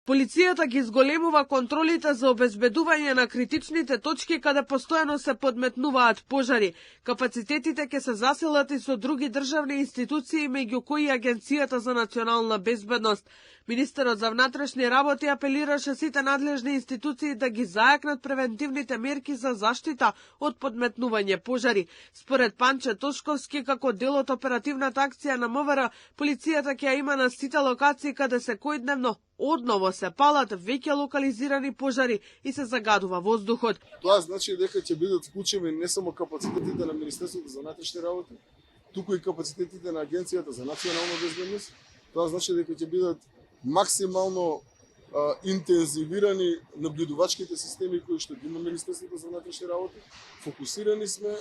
Полицијата ги зголемува контролите за обезбедување на критичните точки каде постојано се подметнуваат пожари. Капацитетите ќе се заселат и со други државни институции, меѓу кои Агенцијата за национална безбедност. Министерот за внатрешни работи апелираше сите надлежни институции да ги зајакнат превентивните мерки за заштита од подметнување пожари. Според Панче Тошковски, како дел од оперативната акција на МВР, полицијата ќе има на сите локации каде секојдневно одново се палат веќе локализирани пожари и се загадува воздухот. Тоа значи дека ќе бидат вклучени не само капацитетите на Министерството за внатрешни работи, туку и капацитетите на Агенцијата за национална безбедност. Тоа значи дека ќе бидат максимално интензивирани наблюдувачките системи кои што ги има Министерството за внатрешни работи. Фокусирани сме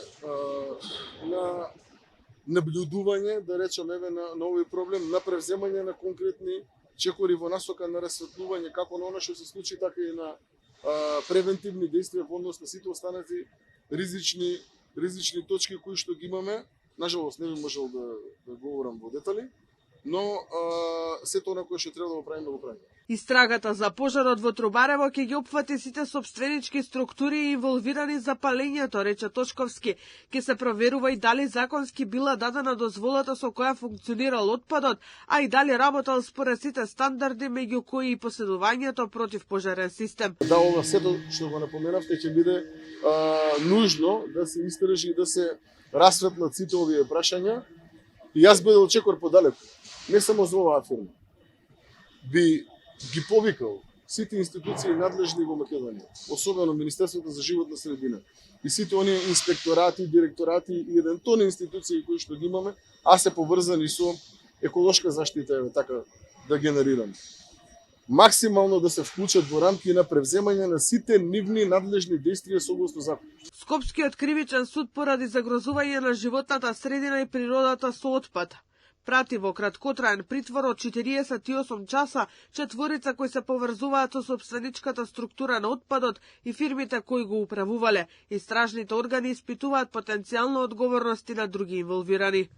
на наблюдување, да речеме, на овој проблем, на превземање на конкретни чекори во насока на расветлување како на она што се случи, така и на превентивни действија во однос на сите останати ризични точки кои што ги имаме. Нажалост не би можел да говорам во детали, но сето она кое што треба да го правиме, го правиме. Истрагата за пожарот во Трубарево ќе ги опфати сите сопственички структури инволвирани за палењето, рече Тошковски. Ќе се проверува и дали законски била дадена дозволата со која функционирал отпадот, а и дали работел според сите стандарди, меѓу кои и поседувањето против пожарен систем. Да, ова сето што го напоменавте ќе биде нужно да се истражи и да се расветлат сите овие прашања. И јас бидел чекор подалеку, не само за оваа фирма. Би ги повикал сите институции надлежни во Македонија, особено Министерството за животна средина и сите оние инспекторати, директорати и еден тон институции кои што ги имаме, а се поврзани со еколошка заштита, така да генерираме. Максимално да се вклучат во рамки на превземање на сите нивни надлежни действија согласно закон. Скопскиот кривичен суд поради загрозување на животната средина и природата со отпад прати во краткотраен притвор од 48 часа четворица кои се поврзуваат со сопственичката структура на отпадот и фирмите кои го управувале. Истражните органи испитуваат потенцијално одговорности на други инволвирани.